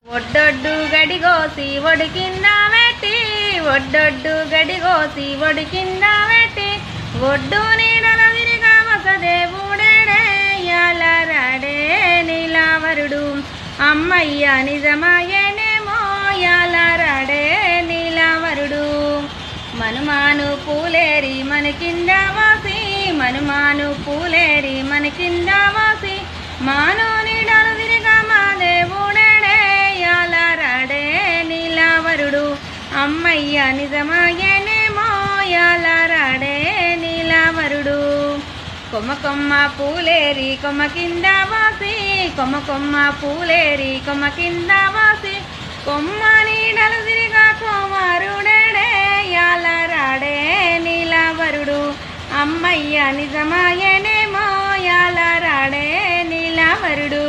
ఒడ్డొడ్డు గడిగోసి ఒడి కింద పెట్టి ఒడ్డొడ్డు గడిగోసి ఒడి కింద పెట్టి ఒడ్డు నీడల విరిగా వసదేవుడేడే యాలరాడే నీలావరుడు అమ్మయ్య నిజమాయనేమో యాలరాడే నీలావరుడు మనుమాను పూలేరి మన కింద వాసి మనుమాను పూలేరి మన కింద వాసి మాను నీడలు విరిగా మా దేవుడేడే యాలరాడే నీలావరుడు అమ్మయ్య నిజమాయనేమో యాలరాడే నీలావరుడు కొమ్మ కొమ్మ పూలేరి కొమ్మ కింద వాసి కొమ్మ కొమ్మ పూలేరి కొమ్మ కింద వాసి కొమ్మ నీడలు తిరిగా కుమారుడేడే యాలరాడే నీలావరుడు అమ్మయ్య నిజమాయనేమో యాలరాడే నీలావరుడు